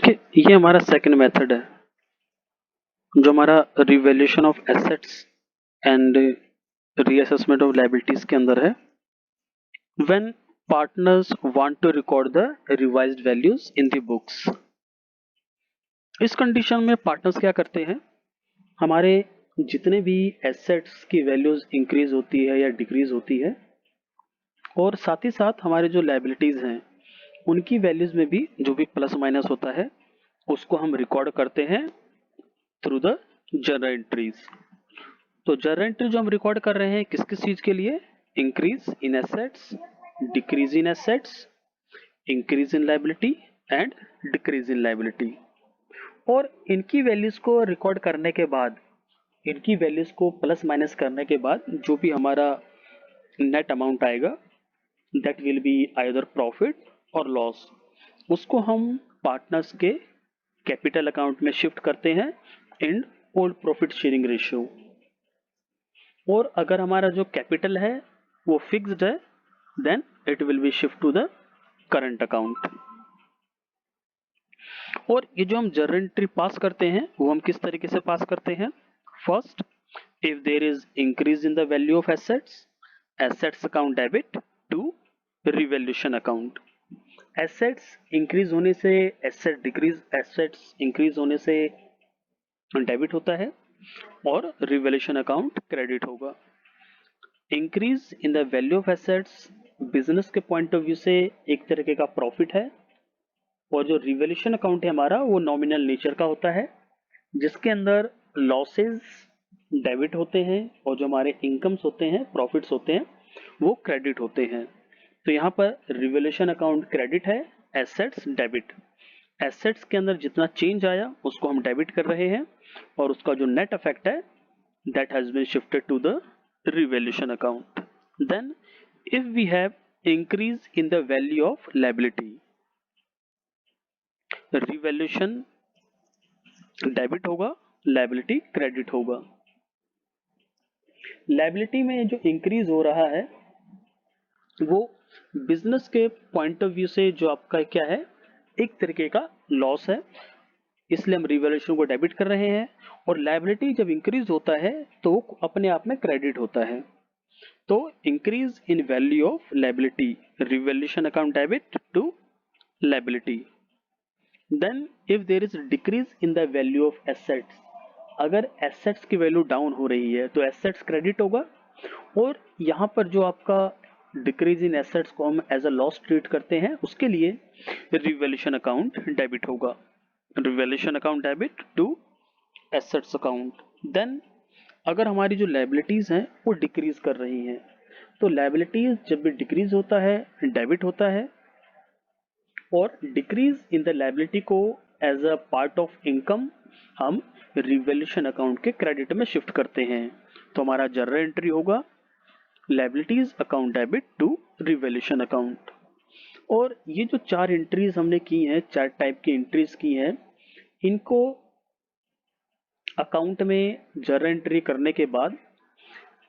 देखिए, ये हमारा सेकंड मेथड है जो हमारा revaluation of assets and reassessment of liabilities के अंदर है। When partners want to record the revised values in the books, इस कंडीशन में पार्टनर्स क्या करते हैं, हमारे जितने भी एसेट्स की वैल्यूज इंक्रीज होती है या डिक्रीज होती है और साथ ही साथ हमारे जो लायबिलिटीज हैं उनकी वैल्यूज में भी जो भी प्लस माइनस होता है उसको हम रिकॉर्ड करते हैं थ्रू द जर्नल एंट्रीज। तो जर्नल एंट्री जो हम रिकॉर्ड कर रहे हैं किस किस चीज के लिए, increase in assets, decrease in assets, increase in liability and decrease in liability. और इनकी वैल्यूज को रिकॉर्ड करने के बाद, इनकी वैल्यूज को प्लस माइनस करने के बाद जो भी हमारा नेट अमाउंट आएगा that will be either profit और लॉस, उसको हम पार्टनर्स के कैपिटल अकाउंट में शिफ्ट करते हैं in old profit sharing ratio. और अगर हमारा जो कैपिटल है वो फिक्स्ड है then it will be shift to the current account. और ये जो हम जर्नल एंट्री पास करते हैं वो हम किस तरीके से पास करते हैं, first if there is increase in the value of assets, assets account debit to revaluation account. Assets increase होने से एसेट डिक्रीज, एसेट्स इंक्रीज होने से डेबिट होता है और रिवैल्यूएशन अकाउंट क्रेडिट होगा। Increase in the value of assets business के point of view से एक तरीके का प्रॉफिट है और जो रिवैल्यूएशन अकाउंट है हमारा वो नॉमिनल नेचर का होता है जिसके अंदर लॉसेस डेबिट होते हैं और जो हमारे इनकम्स होते हैं, प्रॉफिट्स होते हैं वो क्रेडिट होते हैं। तो यहाँ पर रिवैल्यूएशन अकाउंट क्रेडिट है, एसेट्स डेबिट। एसेट्स के अंदर जितना चेंज आया उसको हम डेबिट कर रहे हैं और उसका जो नेट इफेक्ट है that has been shifted to the revaluation account. Then if we have increase in the value of liability, revaluation debit होगा, लायबिलिटी क्रेडिट होगा। लायबिलिटी में जो इंक्रीज हो रहा है वो बिजनेस के पॉइंट ऑफ व्यू से जो आपका क्या है, एक तरीके का लॉस है, इसलिए हम रिवैल्यूएशन को डेबिट कर रहे हैं। और लायबिलिटी जब इंक्रीज होता है तो वो अपने आप में क्रेडिट होता है। तो increase in value of liability, revaluation account debit to liability. Then if there is decrease in the value of assets, अगर एसेट्स की वैल्यू डाउन हो रही है तो एसेट्स क्रेडिट होगा। और यहाँ पर जो आपका डिक्रीज इन एसेट्स को हम एज अ लॉस ट्रीट करते हैं उसके लिए रिवैल्यूएशन अकाउंट डेबिट होगा, revaluation account debit to assets account. Then अगर हमारी जो लायबिलिटीज हैं वो डिक्रीज कर रही हैं तो लायबिलिटीज जब भी डिक्रीज होता है डेबिट होता है और डिक्रीज इन द लायबिलिटी को as a part of income हम रिवैल्यूएशन अकाउंट के क्रेडिट में शिफ्ट करते हैं। तो हमारा जर्नल एंट्री होगा liabilities account debit to revaluation account. और ये जो चार एंट्रीज हमने की हैं, चार टाइप की एंट्रीज की हैं, इनको अकाउंट में जर्नल एंट्री करने के बाद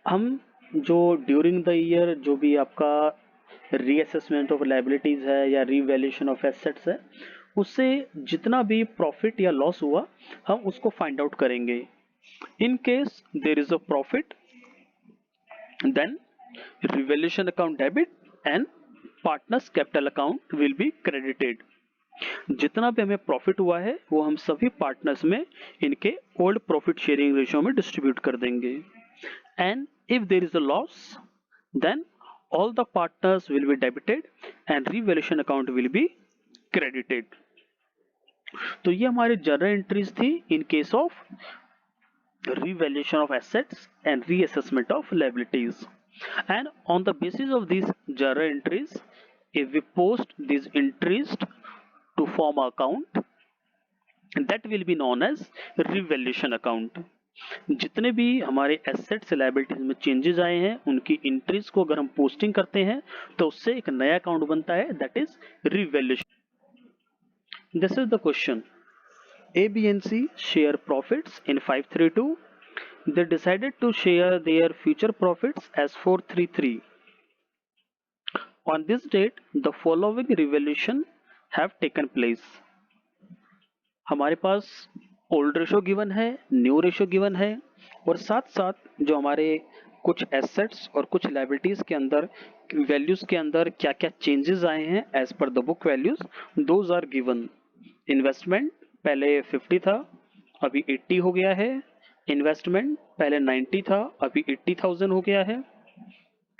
हम जो ड्यूरिंग द ईयर जो भी आपका रीअसेसमेंट ऑफ लायबिलिटीज है या रीवैल्यूएशन ऑफ एसेट्स है उससे जितना भी प्रॉफिट या लॉस हुआ हम उसको फाइंड आउट करेंगे। In case there is a profit then revaluation account debit and partners capital account will be credited. जितना भी हमें प्रॉफिट हुआ है वो हम सभी पार्टनर्स में इनके ओल्ड प्रॉफिट शेयरिंग रेशियो में डिस्ट्रीब्यूट कर देंगे। And if there is a loss then all the partners will be debited and revaluation account will be credited। तो ये हमारे जर्नल एंट्रीज थी in case of revaluation of assets and reassessment of liabilities। And on the basis of these journal entries, if we post these entries to form an account that will be known as revaluation account। जितने भी हमारे assets liabilities में changes आए हैं उनकी entries को अगर हम पोस्टिंग करते हैं तो उससे एक नया अकाउंट बनता है that is revaluation. This is the question, A B and C share profits in 532, they decided to share their future profits as 433। on this date the following revaluation have taken place। हमारे पास old ratio given है, new ratio given है, और साथ साथ जो हमारे कुछ assets और कुछ लायबिलिटीज के अंदर वैल्यूज के अंदर क्या क्या चेंजेस आए हैं एज पर the book values, those are given. Investment पहले 50 था, अभी 80 हो गया है। इन्वेस्टमेंट पहले 90 था, अभी 80,000 हो गया है।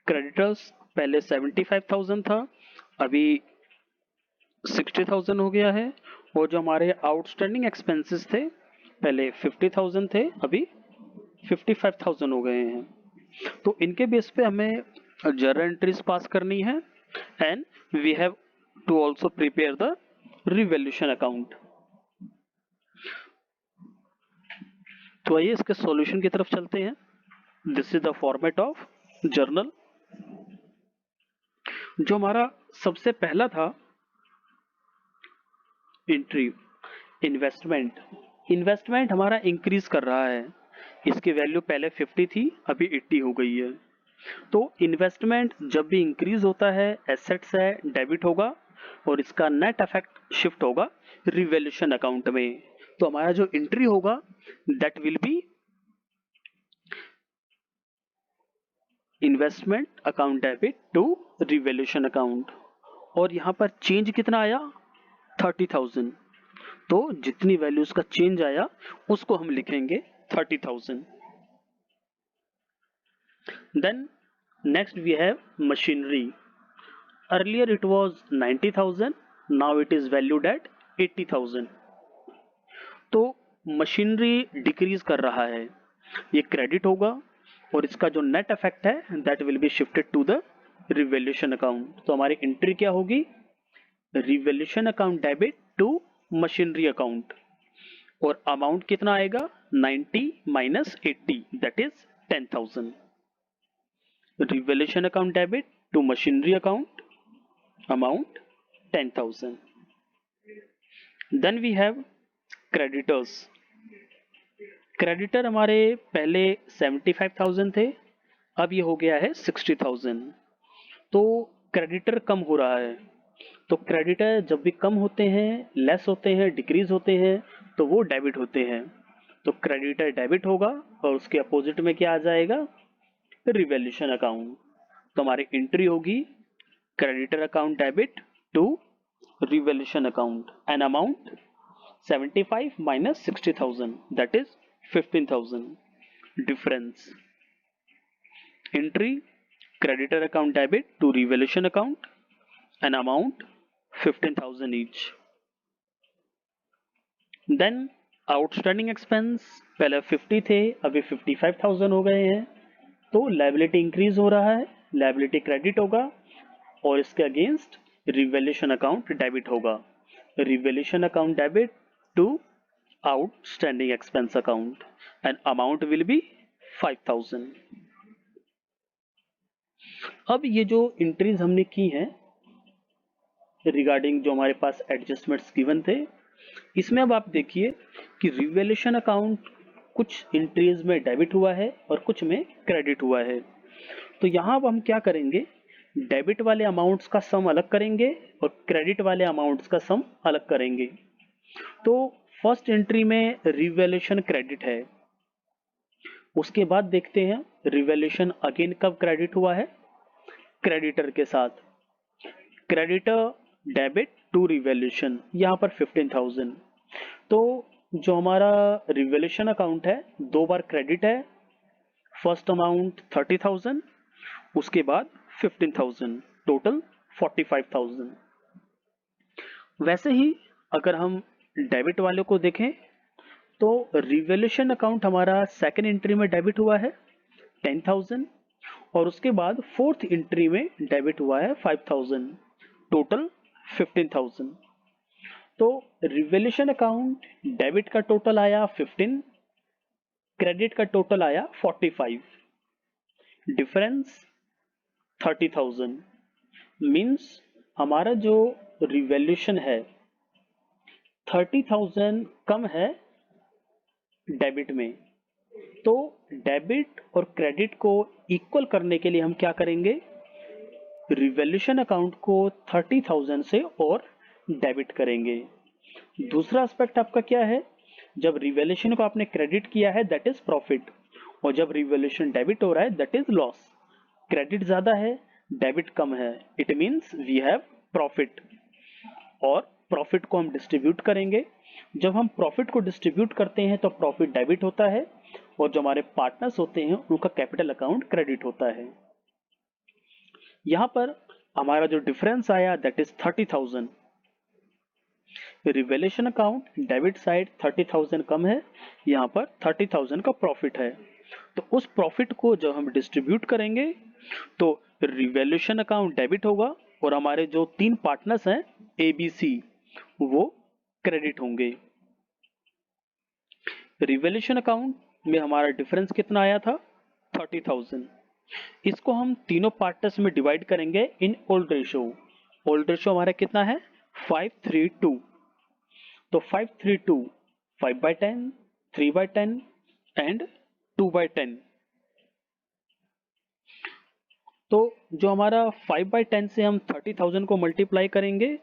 क्रेडिटर्स पहले 75,000 था, अभी 60,000 हो गया है। और जो हमारे आउटस्टैंडिंग एक्सपेंसेस थे, पहले 50,000 थे, अभी 55,000 हो गए हैं। तो इनके बेस पे हमें जर्नल एंट्रीज पास करनी है, and we have to also prepare the revaluation account. तो आइए इसके सॉल्यूशन की तरफ चलते हैं। This is the format of journal. जो हमारा सबसे पहला था एंट्री, इन्वेस्टमेंट। इन्वेस्टमेंट हमारा इंक्रीज कर रहा है, इसकी वैल्यू पहले 50 थी, अभी 80 हो गई है। तो इन्वेस्टमेंट जब भी इंक्रीज होता है, एसेट्स है, डेबिट होगा, और इसका नेट इफेक्ट शिफ्ट होगा रिवैल्यूएशन अकाउंट में। तो हमारा जो एंट्री होगा that will be investment account debit to revaluation account. और यहां पर चेंज कितना आया, 30,000। तो जितनी वैल्यूज का चेंज आया उसको हम लिखेंगे 30,000। Then next we have machinery. Earlier it was 90,000, now it is valued at 80,000। तो मशीनरी डिक्रीज कर रहा है, ये क्रेडिट होगा, और इसका जो नेट इफेक्ट है that will be shifted to the revaluation account. तो हमारी एंट्री क्या होगी, revaluation account debit to machinery account. और अमाउंट कितना आएगा, 90 minus 80 that is 10,000। Revaluation account debit to machinery account, amount 10,000। Then we have creditors. Creditor हमारे पहले 75,000 थे, अब ये हो गया है 60,000। तो क्रेडिटर कम हो रहा है। तो क्रेडिटर जब भी कम होते हैं, लेस होते हैं, डिक्रीज होते हैं, तो वो डेबिट होते हैं। तो क्रेडिटर डेबिट होगा, और उसके अपोजिट में क्या आ जाएगा, रिवैल्यूएशन अकाउंट। तो हमारी एंट्री होगी creditor account debit to revaluation account, an amount 75 minus 60,000 that is 15,000. Difference. Entry creditor account debit to revaluation account, an amount 15,000 each. Then outstanding expense पहले 50 थे, अभी 55,000 हो गए हैं। तो liability इंक्रीज हो रहा है, liability क्रेडिट होगा, और इसके अगेंस्ट रिवैल्यूएशन अकाउंट डेबिट होगा। Revaluation account debit to outstanding expense account and amount will be 5,000. अब ये जो एंट्रीज हमने की हैं रिगार्डिंग जो हमारे पास एडजस्टमेंट्स गिवन थे, इसमें अब आप देखिए कि रिवैल्यूएशन अकाउंट कुछ एंट्रीज में डेबिट हुआ है और कुछ में क्रेडिट हुआ है। तो यहाँ अब हम क्या करेंगे, डेबिट वाले अमाउंट्स का सम अलग करेंगे और क्रेडिट वाले अमाउंट्स का सम अलग करेंगे। तो फर्स्ट एंट्री में रिवैल्यूएशन क्रेडिट है, उसके बाद देखते हैं रिवैल्यूएशन अगेन कब क्रेडिट हुआ है, क्रेडिटर के साथ। क्रेडिटर डेबिट टू रिवैल्यूएशन, यहाँ पर 15,000। तो जो हमारा रिवैल्यूएशन अकाउंट है दो बार क्रेडिट है, फर्स्ट अमाउंट 30,000, उसके बाद 15,000, टोटल 45,000। वैसे ही अगर हम डेबिट वाले को देखें तो रिवैल्यूएशन अकाउंट हमारा सेकंड एंट्री में डेबिट हुआ है 10,000, और उसके बाद फोर्थ एंट्री में डेबिट हुआ है 5,000, टोटल 15,000। तो रिवैल्यूएशन अकाउंट डेबिट का टोटल आया 15, क्रेडिट का टोटल आया 45, डिफरेंस 30,000। मींस हमारा जो रिवैल्यूएशन है 30,000 कम है डेबिट में। तो डेबिट और क्रेडिट को इक्वल करने के लिए हम क्या करेंगे, रिवैल्यूएशन अकाउंट को 30,000 से और डेबिट करेंगे। दूसरा एस्पेक्ट आपका क्या है, जब रिवैल्यूएशन को आपने क्रेडिट किया है दैट इज प्रॉफिट, और जब रिवैल्यूएशन डेबिट हो रहा है दैट इज लॉस। क्रेडिट ज्यादा है, डेबिट कम है, it means we have profit. और प्रॉफिट को हम डिस्ट्रीब्यूट करेंगे। जब हम प्रॉफिट को डिस्ट्रीब्यूट करते हैं तो प्रॉफिट डेबिट होता है, और जो हमारे पार्टनर्स होते हैं उनका कैपिटल अकाउंट क्रेडिट होता है। यहां पर हमारा जो डिफरेंस आया that is 30,000। Revaluation account debit side 30,000 कम है, यहाँ पर 30,000 का प्रॉफिट है। तो उस प्रॉफिट को जब हम डिस्ट्रीब्यूट करेंगे तो रिवैल्यूएशन अकाउंट डेबिट होगा, और हमारे जो 3 पार्टनर्स हैं ABC वो क्रेडिट होंगे। रिवैल्यूएशन अकाउंट में हमारा डिफरेंस कितना आया था, 30,000। इसको हम तीनों पार्टनर्स में डिवाइड करेंगे in old ratio. Old ratio हमारा कितना है, 5:3:2। तो 5:3:2, 5/10, 3/10 एंड 2/10। तो जो हमारा 5/10 से हम 30,000 को मल्टीप्लाई करेंगे,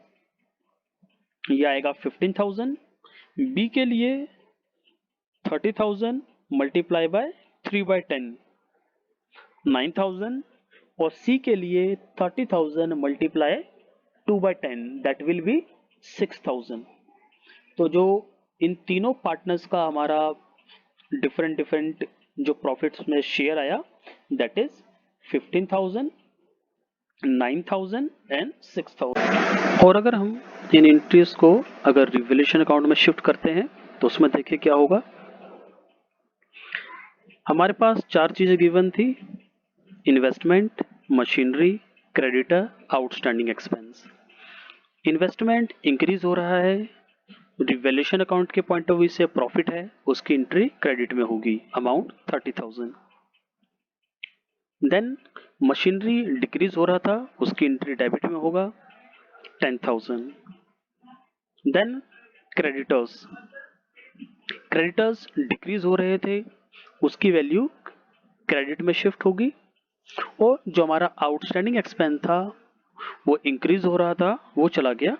ये आएगा 15,000। बी के लिए 30,000 मल्टीप्लाई बाय 3/10, 9,000, और सी के लिए 30,000 मल्टीप्लाई 2/10 दैट विल बी 6,000। तो जो इन तीनों पार्टनर्स का हमारा डिफरेंट जो प्रॉफिट्स में शेयर आया दैट इज 15,000, 9,000 एंड 6,000। और अगर हम इन एंट्रीज को अगर रिवैल्यूएशन अकाउंट में शिफ्ट करते हैं तो उसमें देखिए क्या होगा। हमारे पास 4 चीजें गिवन थी, investment, machinery, creditor, outstanding expense. Investment increase हो रहा है, रिवैल्यूएशन अकाउंट के पॉइंट ऑफ व्यू से प्रॉफिट है, उसकी एंट्री क्रेडिट में होगी, अमाउंट 30,000। देन मशीनरी डिक्रीज हो रहा था, उसकी एंट्री डेबिट में होगा, 10,000। देन क्रेडिटर्स, क्रेडिटर्स डिक्रीज हो रहे थे, उसकी वैल्यू क्रेडिट में शिफ्ट होगी, और जो हमारा आउटस्टैंडिंग एक्सपेंस था वो इंक्रीज हो रहा था, वो चला गया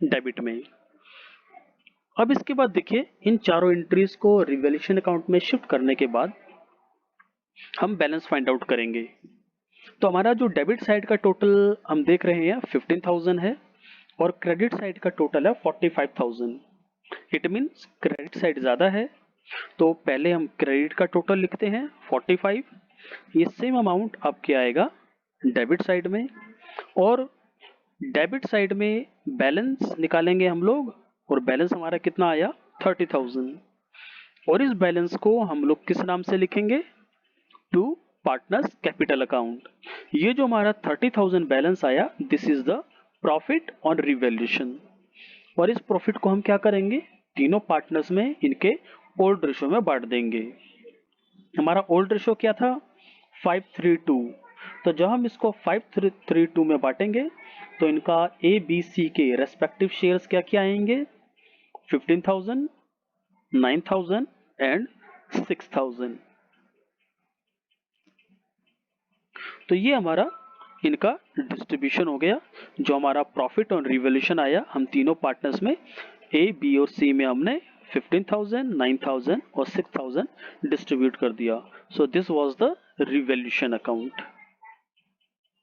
डेबिट में। अब इसके बाद देखिए इन चारों एंट्रीज को रिवैल्यूएशन अकाउंट में शिफ्ट करने के बाद हम बैलेंस फाइंड आउट करेंगे। तो हमारा जो डेबिट साइड का टोटल हम देख रहे हैं 15,000 है, और क्रेडिट साइड का टोटल है 45,000। इट मीन्स क्रेडिट साइड ज्यादा है, तो पहले हम क्रेडिट का टोटल लिखते हैं 45। ये सेम अमाउंट आपके आएगा डेबिट साइड में, और डेबिट साइड में बैलेंस निकालेंगे हम लोग, और बैलेंस हमारा कितना आया 30,000। और इस बैलेंस को हम लोग किस नाम से लिखेंगे, टू पार्टनर्स कैपिटल अकाउंट। ये जो हमारा 30,000 बैलेंस आया this is the profit on revaluation. और इस प्रॉफिट को हम क्या करेंगे, तीनों पार्टनर्स में इनके ओल्ड रेशो में बांट देंगे। हमारा ओल्ड रेशो क्या था, 5:3:2। तो जब हम इसको 5:3:2 में बांटेंगे तो इनका ABC के रेस्पेक्टिव शेयर्स क्या क्या आएंगे, 15,000, 9,000 एंड 6,000। तो ये हमारा इनका डिस्ट्रीब्यूशन हो गया। जो हमारा प्रॉफिट ऑन रिवैल्यूएशन आया, हम तीनों पार्टनर्स में A, B और C में हमने 15,000, 9,000 और 6,000 डिस्ट्रीब्यूट कर दिया। So this was the revaluation account.